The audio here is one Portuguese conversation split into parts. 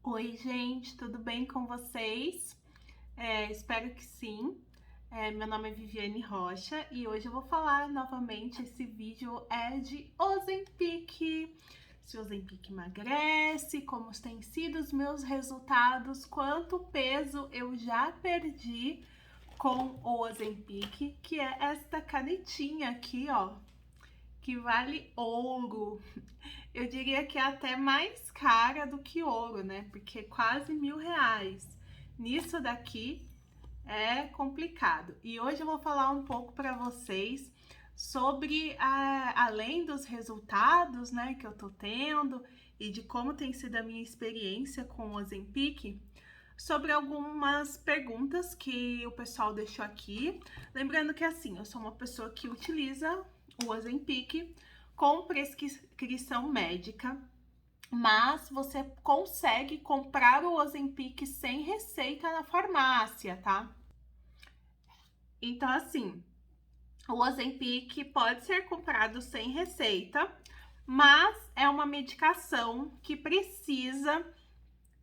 Oi, gente, tudo bem com vocês? Espero que sim. Meu nome é Viviane Rocha e hoje eu vou falar novamente. Esse vídeo é de Ozempic. Se o Ozempic emagrece, como têm sido os meus resultados, quanto peso eu já perdi com o Ozempic, que é esta canetinha aqui, ó, que vale ouro. Eu diria que é até mais cara do que ouro, né? Porque quase R$ 1.000. Nisso daqui é complicado. E hoje eu vou falar um pouco para vocês sobre, além dos resultados, né, que eu tô tendo e de como tem sido a minha experiência com o Ozempic, sobre algumas perguntas que o pessoal deixou aqui. Lembrando que assim, eu sou uma pessoa que utiliza o Ozempic com prescrição médica, mas você consegue comprar o Ozempic sem receita na farmácia, tá? Então, assim, o Ozempic pode ser comprado sem receita, mas é uma medicação que precisa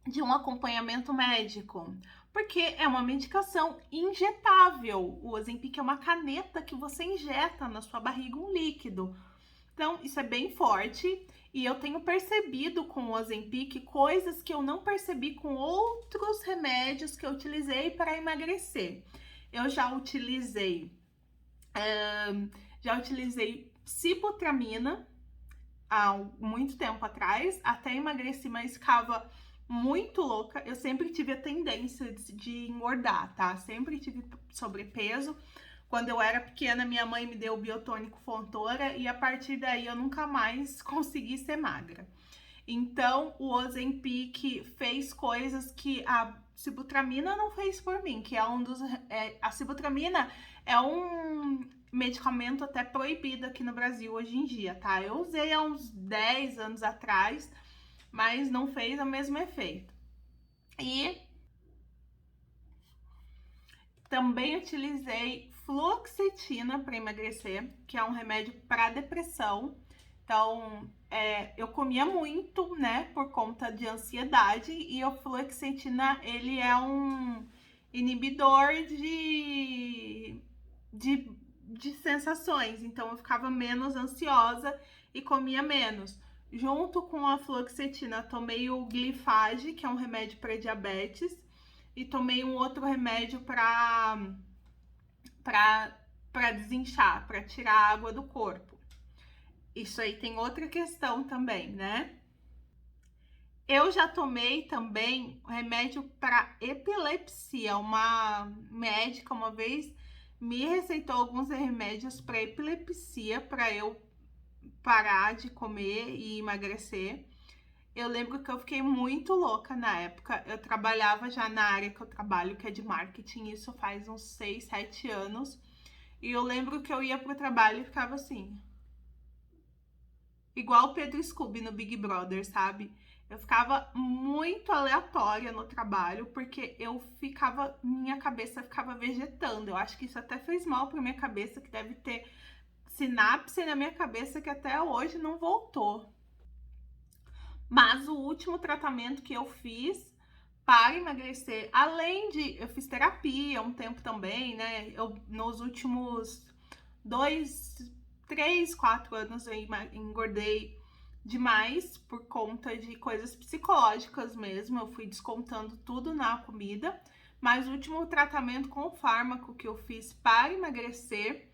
de um acompanhamento médico, porque é uma medicação injetável. O Ozempic é uma caneta que você injeta na sua barriga um líquido. Então, isso é bem forte e eu tenho percebido com o Ozempic coisas que eu não percebi com outros remédios que eu utilizei para emagrecer. Eu já utilizei sibutramina há muito tempo atrás, até emagreci, mas ficava muito louca. Eu sempre tive a tendência de engordar, tá? Sempre tive sobrepeso. Quando eu era pequena, minha mãe me deu o biotônico Fontoura e a partir daí eu nunca mais consegui ser magra. Então, o Ozempic fez coisas que a sibutramina não fez por mim, que é a sibutramina é um medicamento até proibido aqui no Brasil hoje em dia, tá? Eu usei há uns 10 anos atrás, mas não fez o mesmo efeito. E também utilizei fluoxetina para emagrecer, que é um remédio para depressão. Então, eu comia muito, né, por conta de ansiedade, e o fluoxetina, ele é um inibidor de sensações. Então, eu ficava menos ansiosa e comia menos. Junto com a fluoxetina, tomei o Glifage, que é um remédio para diabetes, e tomei um outro remédio para desinchar, para tirar a água do corpo. Isso aí tem outra questão também, né? Eu já tomei também remédio para epilepsia. Uma médica uma vez me receitou alguns remédios para epilepsia para eu parar de comer e emagrecer. Eu lembro que eu fiquei muito louca na época. Eu trabalhava já na área que eu trabalho, que é de marketing, isso faz uns 6, 7 anos. E eu lembro que eu ia pro trabalho e ficava assim, igual o Pedro Scooby no Big Brother, sabe? Eu ficava muito aleatória no trabalho, porque minha cabeça ficava vegetando. Eu acho que isso até fez mal pra minha cabeça, que deve ter sinapse na minha cabeça que até hoje não voltou. Mas o último tratamento que eu fiz para emagrecer, eu fiz terapia um tempo também, né? Nos últimos 3, 4 anos eu engordei demais por conta de coisas psicológicas mesmo. Eu fui descontando tudo na comida. Mas o último tratamento com fármaco que eu fiz para emagrecer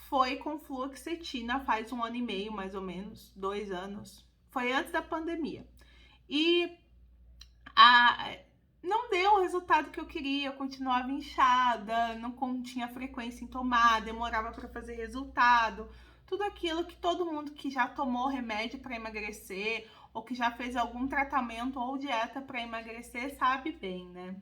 foi com fluoxetina faz 1 ano e meio, mais ou menos, 2 anos. Foi antes da pandemia. E a, não deu o resultado que eu queria, eu continuava inchada, não tinha frequência em tomar, demorava para fazer resultado. Tudo aquilo que todo mundo que já tomou remédio para emagrecer ou que já fez algum tratamento ou dieta para emagrecer sabe bem, né?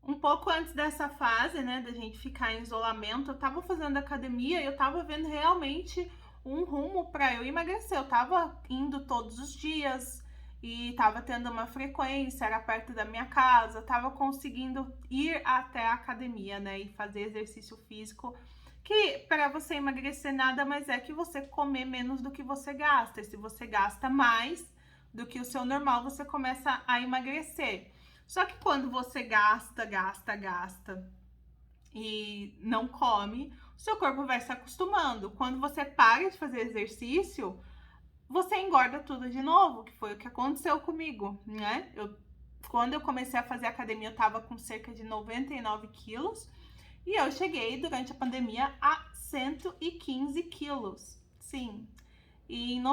Um pouco antes dessa fase, né, da gente ficar em isolamento, eu tava fazendo academia e eu tava vendo realmente um rumo para eu emagrecer. Eu tava indo todos os dias e tava tendo uma frequência, era perto da minha casa, tava conseguindo ir até a academia, né, e fazer exercício físico, que para você emagrecer nada mais é que você comer menos do que você gasta. E se você gasta mais, do que o seu normal, você começa a emagrecer. Só que quando você gasta e não come, o seu corpo vai se acostumando. Quando você para de fazer exercício, você engorda tudo de novo, que foi o que aconteceu comigo, né? Quando eu comecei a fazer academia, eu tava com cerca de 99 quilos e eu cheguei durante a pandemia a 115 quilos. Sim. E em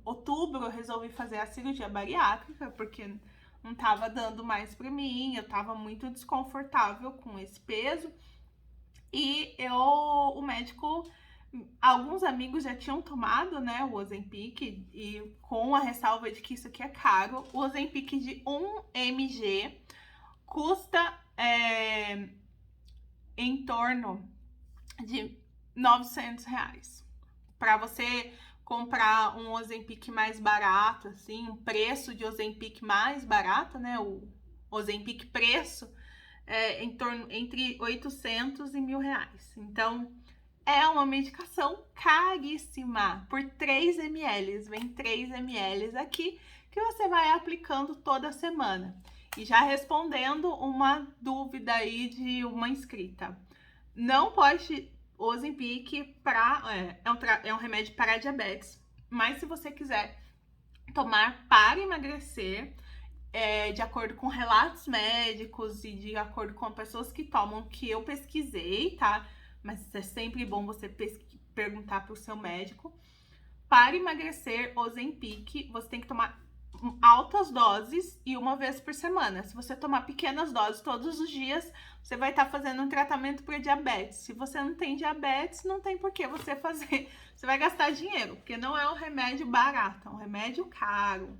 outubro, eu resolvi fazer a cirurgia bariátrica, porque não tava dando mais pra mim, eu tava muito desconfortável com esse peso. E o médico, alguns amigos já tinham tomado, né, o Ozempic, e com a ressalva de que isso aqui é caro. O Ozempic de 1 mg custa em torno de R$ 900. Para você comprar um Ozempic mais barato, assim, um preço de Ozempic mais barato, né, o Ozempic preço, em torno entre 800 e R$ 1.000. Então, é uma medicação caríssima por 3 ml. Vem 3 ml aqui que você vai aplicando toda semana. E já respondendo uma dúvida aí de uma inscrita. Não pode Ozempic é um remédio para diabetes, mas se você quiser tomar para emagrecer, de acordo com relatos médicos e de acordo com pessoas que tomam, que eu pesquisei, tá? Mas é sempre bom você perguntar para o seu médico. Para emagrecer, Ozempic, você tem que tomar altas doses e uma vez por semana. Se você tomar pequenas doses todos os dias, você vai estar fazendo um tratamento para diabetes. Se você não tem diabetes, não tem por que você fazer. Você vai gastar dinheiro, porque não é um remédio barato, é um remédio caro.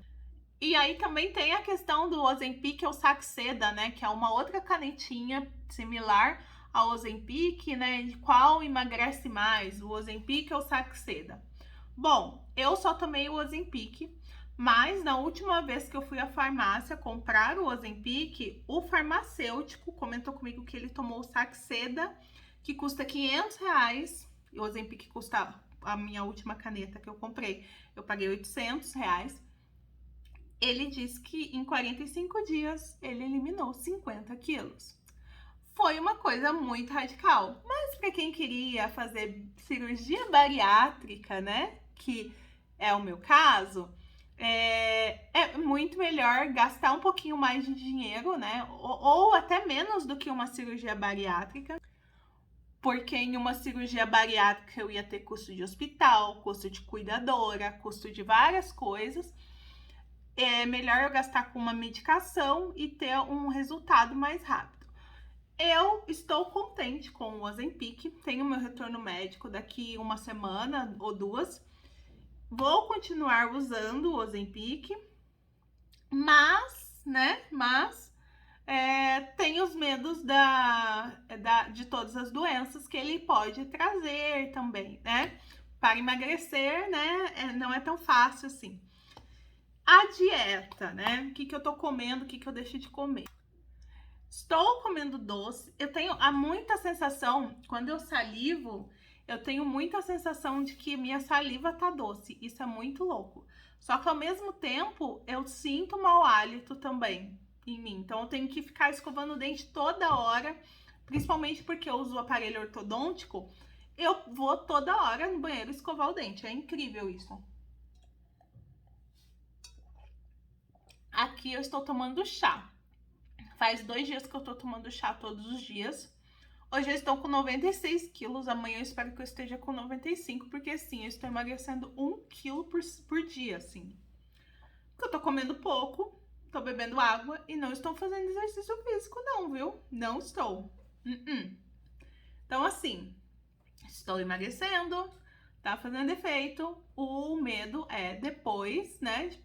E aí também tem a questão do Ozempic, o Saxeda, né? Que é uma outra canetinha similar ao Ozempic, né? De qual emagrece mais, o Ozempic ou o Saxeda? Bom, eu só tomei o Ozempic, mas na última vez que eu fui à farmácia comprar o Ozempic, o farmacêutico comentou comigo que ele tomou o Saxeda, que custa R$ 500. E o Ozempic custa, a minha última caneta que eu comprei, eu paguei R$ 800. Ele disse que em 45 dias ele eliminou 50 quilos. Foi uma coisa muito radical, mas para quem queria fazer cirurgia bariátrica, né, que é o meu caso, é muito melhor gastar um pouquinho mais de dinheiro, né, ou até menos do que uma cirurgia bariátrica, porque em uma cirurgia bariátrica eu ia ter custo de hospital, custo de cuidadora, custo de várias coisas. É melhor eu gastar com uma medicação e ter um resultado mais rápido. Eu estou contente com o Ozempic, tenho meu retorno médico daqui uma semana ou duas. Vou continuar usando o Ozempic, mas tenho os medos de todas as doenças que ele pode trazer também, né? Para emagrecer, né, não é tão fácil assim. A dieta, né? O que eu tô comendo, o que eu deixo de comer. Estou comendo doce. Eu tenho muita sensação, quando eu salivo, eu tenho muita sensação de que minha saliva tá doce. Isso é muito louco. Só que ao mesmo tempo, eu sinto mau hálito também em mim. Então eu tenho que ficar escovando o dente toda hora, principalmente porque eu uso o aparelho ortodôntico. Eu vou toda hora no banheiro escovar o dente. É incrível isso. Aqui eu estou tomando chá. Faz 2 dias que eu tô tomando chá todos os dias. Hoje eu estou com 96 quilos. Amanhã eu espero que eu esteja com 95, porque assim, eu estou emagrecendo 1 quilo por dia, assim. Porque eu tô comendo pouco, tô bebendo água e não estou fazendo exercício físico não, viu? Não estou. Então assim, estou emagrecendo, tá fazendo efeito. O medo é depois, né,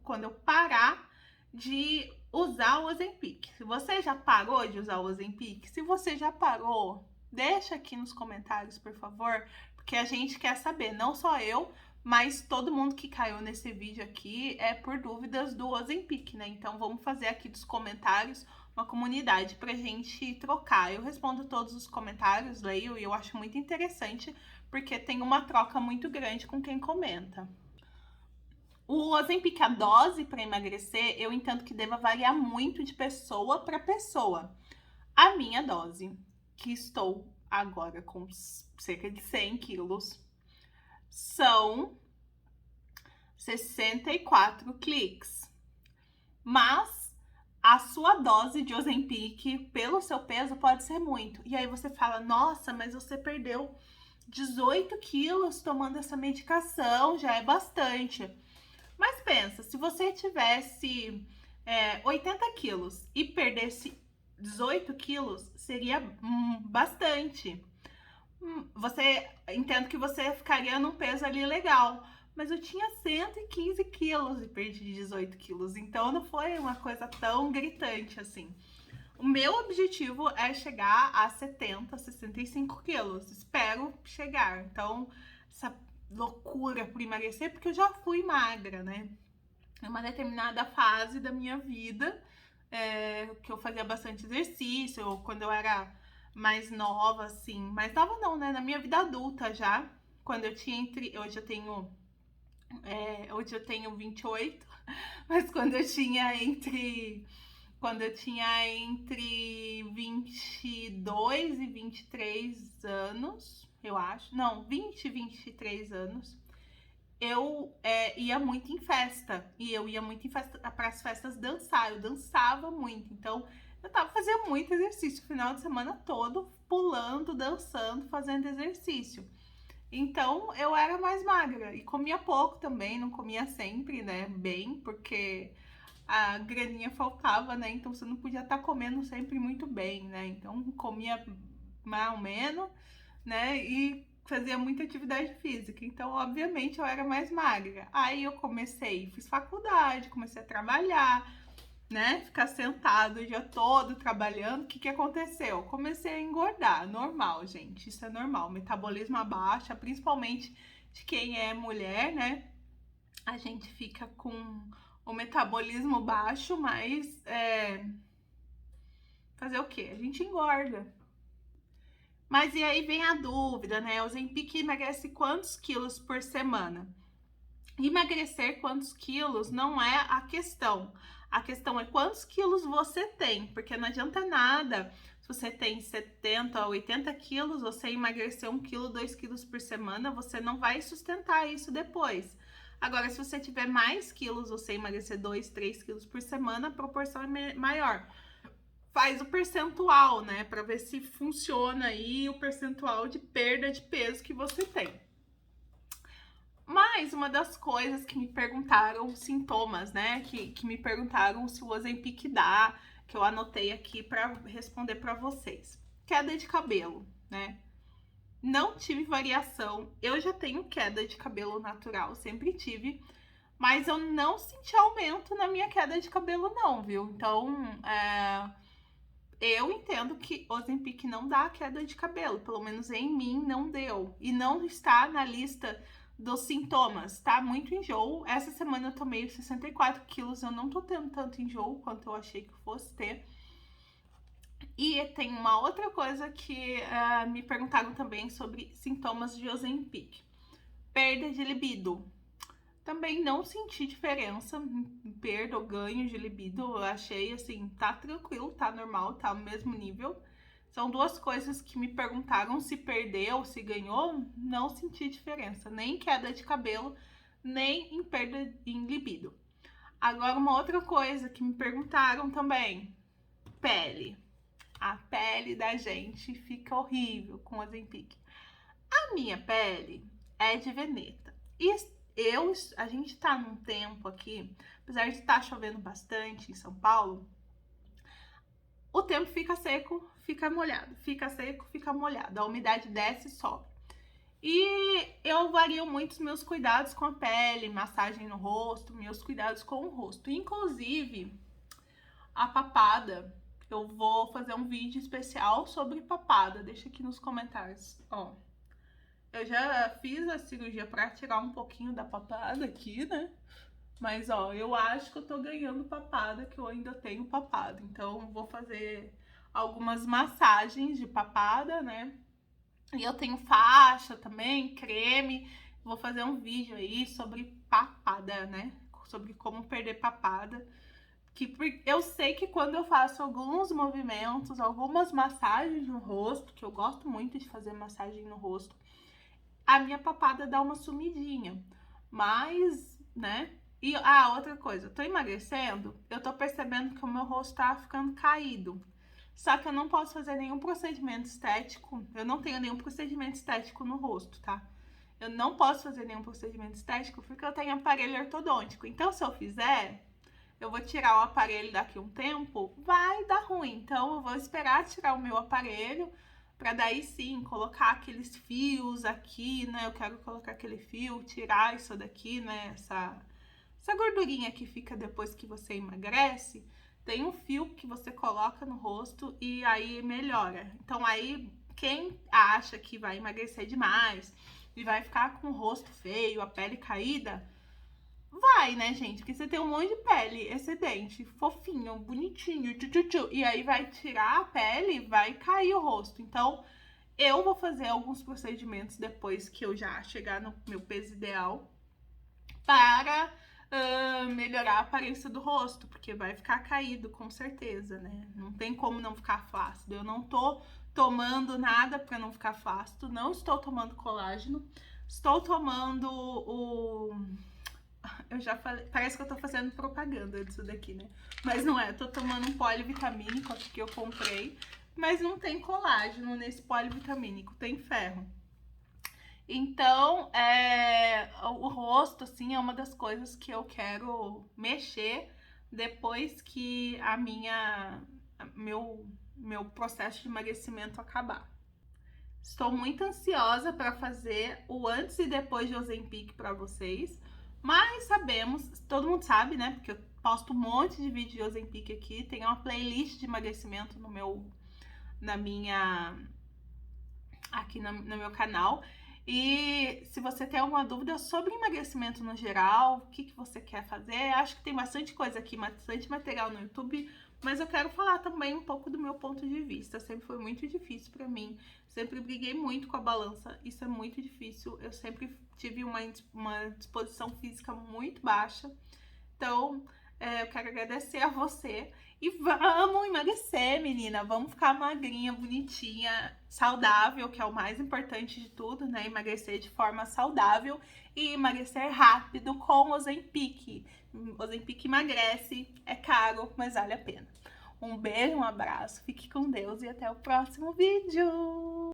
quando eu parar de usar o Ozempic. Se você já parou de usar o Ozempic, se você já parou, deixa aqui nos comentários, por favor, porque a gente quer saber, não só eu, mas todo mundo que caiu nesse vídeo aqui é por dúvidas do Ozempic, né? Então vamos fazer aqui dos comentários uma comunidade pra gente trocar. Eu respondo todos os comentários, leio, e eu acho muito interessante, porque tem uma troca muito grande com quem comenta. O Ozempic, a dose para emagrecer, eu entendo que deva variar muito de pessoa para pessoa. A minha dose, que estou agora com cerca de 100 quilos, são 64 cliques. Mas a sua dose de Ozempic pelo seu peso pode ser muito. E aí você fala, nossa, mas você perdeu 18 quilos tomando essa medicação, já é bastante. Mas pensa, se você tivesse 80 quilos e perdesse 18 quilos, seria bastante. Você entendo que você ficaria num peso ali legal. Mas eu tinha 115 quilos e perdi 18 quilos. Então não foi uma coisa tão gritante assim. O meu objetivo é chegar a 70, 65 quilos. Espero chegar. Então, essa loucura por emagrecer, porque eu já fui magra, né? Em uma determinada fase da minha vida, que eu fazia bastante exercício, quando eu era mais nova, assim. Mais nova não, né? Na minha vida adulta já. Quando eu tinha entre... Hoje eu tenho 28, mas quando eu tinha entre 22 e 23 anos, eu acho. Não, 20 e 23 anos. Eu ia muito em festa. E eu ia muito em festa, para as festas dançar. Eu dançava muito. Então, eu tava fazendo muito exercício o final de semana todo, pulando, dançando, fazendo exercício. Então, eu era mais magra e comia pouco também, não comia sempre, né, bem, porque a graninha faltava, né, então você não podia estar comendo sempre muito bem, né, então comia mais ou menos, né, e fazia muita atividade física, então obviamente eu era mais magra. Aí eu fiz faculdade, comecei a trabalhar, né, ficar sentado o dia todo trabalhando. O que aconteceu? Comecei a engordar, normal, gente, isso é normal, metabolismo abaixa, principalmente de quem é mulher, né, a gente fica com o metabolismo baixo, mas fazer o quê? A gente engorda. Mas e aí vem a dúvida, né, o Ozempic emagrece quantos quilos por semana? Emagrecer quantos quilos não é a questão. A questão é quantos quilos você tem, porque não adianta nada se você tem 70 a 80 quilos, você emagrecer 1 quilo, 2 quilos por semana, você não vai sustentar isso depois. Agora, se você tiver mais quilos, você emagrecer 2, 3 quilos por semana, a proporção é maior. Faz o percentual, né, para ver se funciona aí o percentual de perda de peso que você tem. Mas uma das coisas que me perguntaram, sintomas, né? Que me perguntaram se o Ozempic dá, que eu anotei aqui para responder para vocês. Queda de cabelo, né? Não tive variação. Eu já tenho queda de cabelo natural, sempre tive. Mas eu não senti aumento na minha queda de cabelo, não, viu? Então, eu entendo que Ozempic não dá queda de cabelo. Pelo menos em mim não deu. E não está na lista dos sintomas, tá? Muito enjoo. Essa semana eu tomei 64 quilos, eu não tô tendo tanto enjoo quanto eu achei que fosse ter. E tem uma outra coisa que me perguntaram também sobre sintomas de Ozempic. Perda de libido. Também não senti diferença em perda ou ganho de libido. Eu achei assim, tá tranquilo, tá normal, tá no mesmo nível. São duas coisas que me perguntaram se perdeu, se ganhou, não senti diferença, nem em queda de cabelo, nem em perda em libido. Agora, uma outra coisa que me perguntaram também, pele. A pele da gente fica horrível com Ozempic. A minha pele é de veneta. E a gente tá num tempo aqui, apesar de estar chovendo bastante em São Paulo, o tempo fica seco, fica molhado, fica seco, fica molhado, a umidade desce e sobe. E eu vario muito os meus cuidados com a pele, massagem no rosto, meus cuidados com o rosto. Inclusive, a papada, eu vou fazer um vídeo especial sobre papada, deixa aqui nos comentários, ó. Eu já fiz a cirurgia pra tirar um pouquinho da papada aqui, né? Mas, ó, eu acho que eu tô ganhando papada, que eu ainda tenho papada. Então, vou fazer algumas massagens de papada, né? E eu tenho faixa também, creme. Vou fazer um vídeo aí sobre papada. papada, né? Sobre como perder papada. Eu sei que quando eu faço alguns movimentos, algumas massagens no rosto, que eu gosto muito de fazer massagem no rosto, a minha papada dá uma sumidinha. Mas, né? E outra coisa, eu tô emagrecendo, eu tô percebendo que o meu rosto tá ficando caído. Só que eu não posso fazer nenhum procedimento estético. Eu não tenho nenhum procedimento estético no rosto, tá? Eu não posso fazer nenhum procedimento estético porque eu tenho aparelho ortodôntico. Então, se eu fizer, eu vou tirar o aparelho daqui a um tempo, vai dar ruim. Então, eu vou esperar tirar o meu aparelho para daí sim colocar aqueles fios aqui, né? Eu quero colocar aquele fio, tirar isso daqui, né? Essa gordurinha que fica depois que você emagrece. Tem um fio que você coloca no rosto e aí melhora. Então aí quem acha que vai emagrecer demais e vai ficar com o rosto feio, a pele caída, vai, né, gente? Porque você tem um monte de pele excedente, fofinho, bonitinho, tchu. E aí vai tirar a pele, vai cair o rosto. Então eu vou fazer alguns procedimentos depois que eu já chegar no meu peso ideal para melhorar a aparência do rosto, porque vai ficar caído com certeza, né? Não tem como não ficar flácido. Eu não tô tomando nada para não ficar flácido, não estou tomando colágeno, estou tomando eu já falei, parece que eu tô fazendo propaganda disso daqui, né? Mas não é, eu tô tomando um polivitamínico, acho que eu comprei, mas não tem colágeno nesse polivitamínico, tem ferro. Então, o rosto, assim, é uma das coisas que eu quero mexer depois que meu processo de emagrecimento acabar. Estou muito ansiosa para fazer o antes e depois de Ozempic para vocês, mas sabemos, todo mundo sabe, né? Porque eu posto um monte de vídeo de Ozempic aqui, tem uma playlist de emagrecimento no meu canal. E se você tem alguma dúvida sobre emagrecimento no geral, o que você quer fazer, acho que tem bastante coisa aqui, bastante material no YouTube, mas eu quero falar também um pouco do meu ponto de vista. Sempre foi muito difícil pra mim, sempre briguei muito com a balança, isso é muito difícil, eu sempre tive uma disposição física muito baixa, então eu quero agradecer a você. E vamos emagrecer, menina. Vamos ficar magrinha, bonitinha, saudável, que é o mais importante de tudo, né? Emagrecer de forma saudável e emagrecer rápido com Ozempic. Ozempic emagrece, é caro, mas vale a pena. Um beijo, um abraço, fique com Deus e até o próximo vídeo!